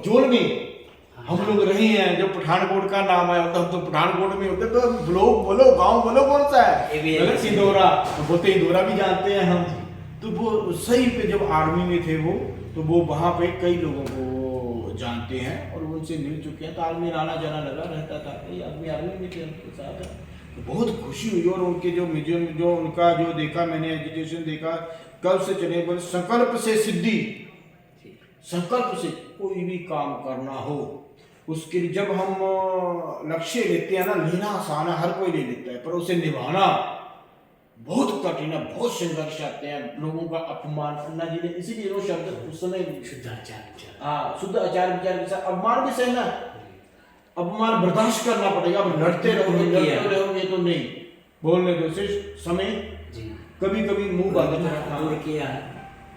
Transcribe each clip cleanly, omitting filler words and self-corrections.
जोल में हम लोग रहे हैं। जब पठानकोट का नाम आया होता, हम तो पठानकोट में होते, तो ब्लॉक बोलो, गांव बोलो, कौन सा है, सिंदौरा, तो बोलते इंदौरा भी जानते हैं हम। तो वो सही पे जब आर्मी में थे वो, तो वो वहाँ पे कई लोगों को जानते हैं और उनसे मिल चुके हैं। तो आर्मी में आना जाना लगा रहता था, कई आदमी आर्मी में थे उनके साथ। तो बहुत खुशी हुई। और उनके जो म्यूजियम, जो उनका जो देखा मैंने, एजुकेशन देखा, कब से चले बोले संकल्प से सिद्धि। संकल्प से कोई भी काम करना हो, उसके लिए जब हम लक्ष्य लेते हैं ना, लेना आसान है, हर कोई ले लेता है, पर उसे निभाना बहुत कठिन है, बहुत संघर्ष आते हैं, लोगों का अपमान। अन्ना जी ने इसीलिए वो शब्द उस समय शुद्ध आचार विचार के साथ अपमान भी सहना, अपमान बर्दाश्त करना पड़ेगा। अब लड़ते रहोगे तो नहीं, बोलने दो, सिर्फ समय कभी कभी मुंह बांध किया,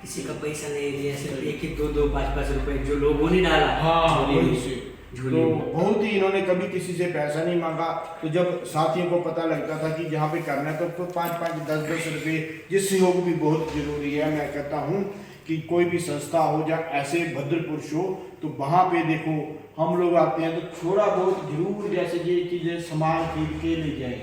किसी का पैसा नहीं लिया, सिर्फ एक एक 2-2 5-5 रुपए जो लोगों ने डाला। हाँ, वही से तो बहुत ही इन्होंने कभी किसी से पैसा नहीं मांगा। तो जब साथियों को पता लगता था कि जहाँ पे करना है, तो 5-5 10-10 रुपये, ये सहयोग भी बहुत जरूरी है। मैं कहता हूँ कि कोई भी संस्था हो या ऐसे भद्र पुरुष हो, तो वहाँ पे देखो हम लोग आते हैं तो थोड़ा बहुत जरूर, जैसे ये चीज़ें सामान खरीद के ले जाए,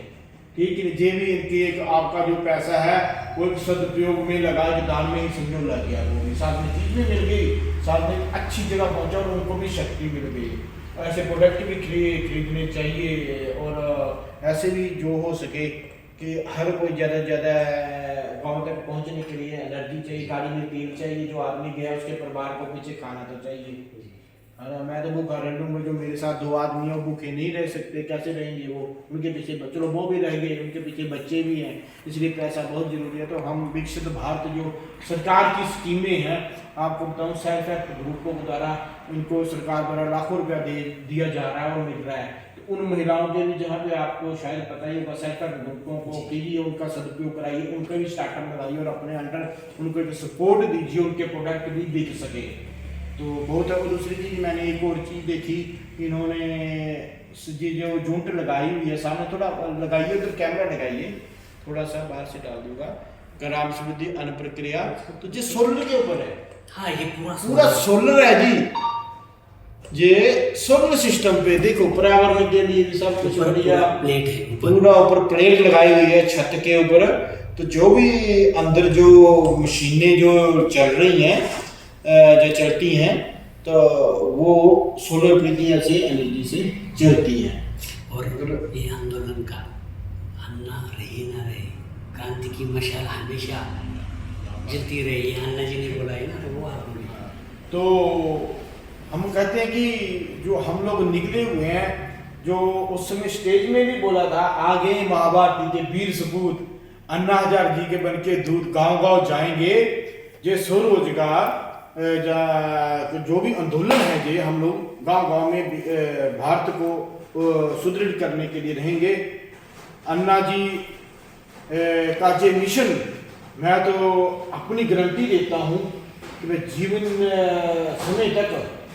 ठीक है, जे भी इनकी एक आपका जो पैसा है वो एक सदुपयोग में लगाए, कि दान में ही समझो लग गया, वो भी साथ में चीज़ भी मिल गई, साथ में अच्छी जगह पहुंचा और उनको भी शक्ति मिल गई। ऐसे प्रोडक्ट भी खरीदने चाहिए। और ऐसे भी जो हो सके कि हर कोई ज़्यादा से ज़्यादा गाँव तक पहुंचने के लिए एनर्जी चाहिए, गाड़ी में तेल चाहिए, जो आदमी गया उसके परिवार को पीछे खाना तो चाहिए, है ना। मैं तो भूखा रह लूँगा, जो मेरे साथ 2 आदमी हो भूखे नहीं रह सकते, कैसे रहेंगे वो, उनके पीछे चलो वो भी रह गए, उनके पीछे बच्चे भी हैं, इसलिए पैसा बहुत जरूरी है। तो हम विकसित भारत जो सरकार की स्कीमें हैं, आपको बताऊं, सेल्फ हेल्प ग्रुपों के द्वारा उनको सरकार द्वारा लाखों रुपया दिया जा रहा है और मिल रहा है। तो उन महिलाओं के भी, जहाँ पे आपको शायद पता ही होगा, सेल्फ हेल्प ग्रुपों को कीजिए, उनका सदुपयोग कराइए, उनका भी स्टार्टअप लगाइए और अपने अंडर उनको एक सपोर्ट दीजिए, उनके प्रोडक्ट भी बिक सके। तो बहुत है। और दूसरी चीज़ मैंने एक और चीज़ देखी, इन्होंने ये जो जूंट लगाई हुई है सामने, थोड़ा लगाइए, उधर कैमरा लगाइए, थोड़ा सा बाहर से डाल दूंगा, ग्राम समृद्धि अन्न प्रक्रिया, तो ये सोलर के ऊपर है। हाँ, ये पूरा सोलर है जी, ये सोलर सिस्टम पे देखो, पर्यावरण के लिए भी सब कुछ बढ़िया, प्लेट है, पूरा ऊपर प्लेट लगाई हुई है छत के ऊपर। तो जो भी अंदर जो मशीनें जो चल रही हैं, जो चलती हैं, तो वो सोलर प्लेटिंग से एनर्जी से चलती हैं। और ये आंदोलन का अन्ना रहे ना रहे, क्रांति की मशाल हमेशा जलती रही, ये अन्ना जी ने बोला है ना, तो वो आप बोले। तो हम कहते हैं कि जो हम लोग निकले हुए हैं, जो उस समय स्टेज में भी बोला था, आगे माँ बाप के वीर सपूत, अन्ना हजारे जी के बन के दूत गाँव गाँव जाएंगे, ये स्वरोजगार तो जो भी आंदोलन है, ये हम लोग गांव गांव में भारत को सुदृढ़ करने के लिए रहेंगे। अन्ना जी का ये मिशन, मैं तो अपनी गारंटी देता हूँ कि वे जीवन समय तक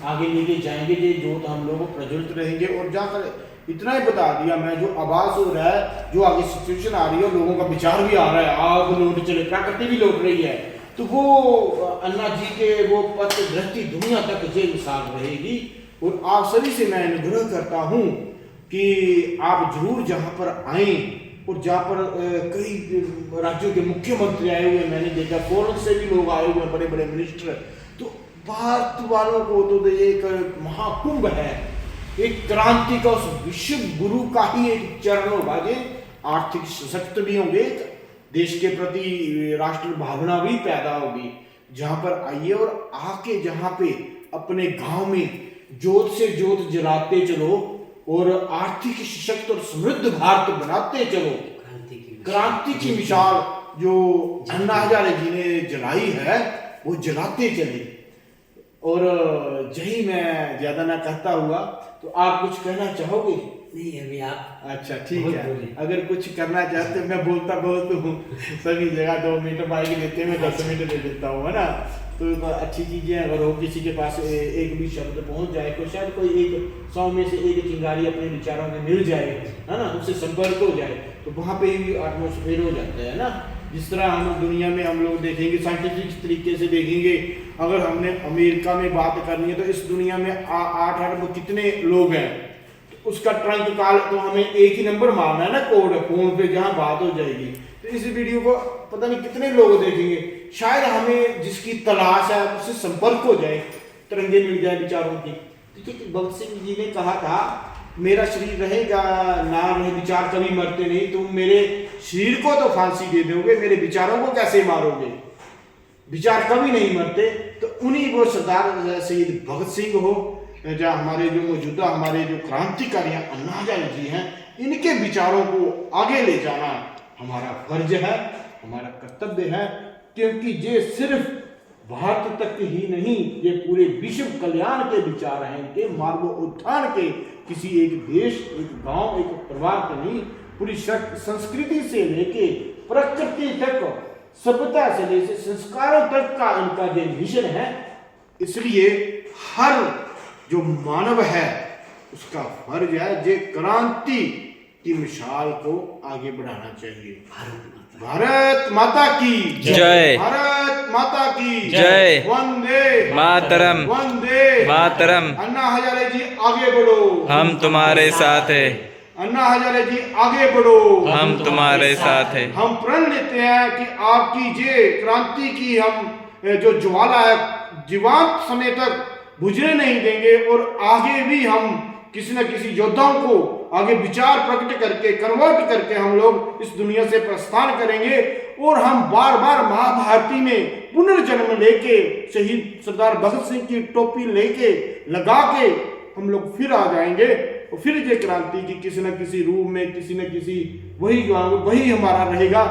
आगे लेके जाएंगे, ये जोत हम लोग प्रज्वलित रहेंगे। और जाकर इतना ही बता दिया मैं, जो आवाज हो रहा है, जो आगे सिचुएशन आ रही है, लोगों का विचार भी आ रहा है, आग लौट चले, प्रकृति भी लौट रही है, तो वो अन्ना जी के वो पथ धरती दुनिया तक ये मिसाल रहेगी। और आप सभी से मैं अनुग्रह करता हूँ कि आप जरूर जहाँ पर आए, और जहाँ पर कई राज्यों के मुख्यमंत्री आए हुए मैंने देखा, फॉरेन से भी लोग आए हुए हैं, बड़े बड़े मिनिस्टर। तो भारत वालों को तो ये एक महाकुंभ है, एक क्रांति का, उस विश्व गुरु का ही एक चरण होगा। ये आर्थिक सशक्त भी होंगे, देश के प्रति राष्ट्र भावना भी पैदा होगी। जहाँ पर आइए और आके जहाँ पे अपने गांव में जोत से जोत जलाते चलो, और आर्थिक सशक्त और समृद्ध भारत बनाते चलो। क्रांति की मिसाल जो अन्ना हजारे जी ने जलाई है, वो जलाते चले। और यही मैं ज्यादा ना कहता हुआ, तो आप कुछ कहना चाहोगे? नहीं, अभी आप। अच्छा, ठीक है। अगर कुछ करना चाहते, मैं बोलता बहुत हूँ सभी जगह, 2 मिनट माइक देते हैं, मैं 10 मिनट दे देता हूँ, है ना। तो अच्छी चीजें अगर हो, किसी के पास एक भी शब्द पहुंच जाए, तो शायद कोई 100 में से एक चिंगारी अपने विचारों में मिल जाए, है ना, उससे संपर्क हो जाए, तो वहाँ पे भी एटमॉस्फेयर हो जाता है ना। जिस तरह हम दुनिया में हम लोग देखेंगे, साइंटिफिक तरीके से देखेंगे, अगर हमने अमेरिका में बात करनी है तो इस दुनिया में 8 अरब कितने लोग हैं, तो उसका ट्रंक कॉल तो हमें एक ही नंबर मारना है ना, कोड फोन पे जहां बात हो जाएगी। तो इस वीडियो को पता नहीं कितने लोग देखेंगे, शायद हमें जिसकी तलाश है उससे संपर्क हो जाए, तिरंगे मिल जाए विचारों की। देखिए भगत सिंह जी ने कहा था मेरा शरीर रहेगा ना रहे विचार कभी मरते नहीं, तुम मेरे शरीर को तो फांसी दे दोगे, मेरे विचारों को कैसे मारोगे, विचार कभी नहीं मरते। तो उन्हीं वो सरदार शहीद भगत सिंह हो या हमारे जो मौजूदा हमारे जो क्रांतिकारी अन्ना हजारे जी हैं, इनके विचारों को आगे ले जाना हमारा फर्ज है, हमारा कर्तव्य है, क्योंकि ये सिर्फ भारत तक ही नहीं, ये पूरे विश्व कल्याण के विचार हैं, इनके मार्गोत्थान के, किसी एक देश, एक गांव, एक परिवार के नहीं, पूरी संस्कृति से लेके प्रकृति तक, सभ्यता से लेके संस्कारों तक का इनका जो मिशन है। इसलिए हर जो मानव है उसका फर्ज है जे क्रांति की मिसाल को आगे बढ़ाना चाहिए। भारत माता की जय, भारत माता की जय, वंदे मातरम, वंदे मातरम। अन्ना हजारे जी आगे बढ़ो, हम तुम्हारे साथ है, अन्ना हजारे जी आगे बढ़ो, हम तुम्हारे साथ है। हम प्रण लेते हैं कि आपकी जे क्रांति की हम जो ज्वाला है जीवांत समय तक बुझने नहीं देंगे, और आगे भी हम किसी न किसी योद्धाओं को आगे विचार प्रकट करके कन्वर्ट करके हम लोग इस दुनिया से प्रस्थान करेंगे, और हम बार बार महाभारती में पुनर्जन्म लेके शहीद सरदार भगत सिंह की टोपी लेके लगा के हम लोग फिर आ जाएंगे, और फिर ये क्रांति की किसी न किसी रूप में किसी न किसी वही हमारा रहेगा।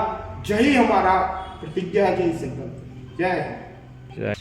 यही हमारा प्रतिज्ञा है, यही संकल्प। जय हिंद। जय।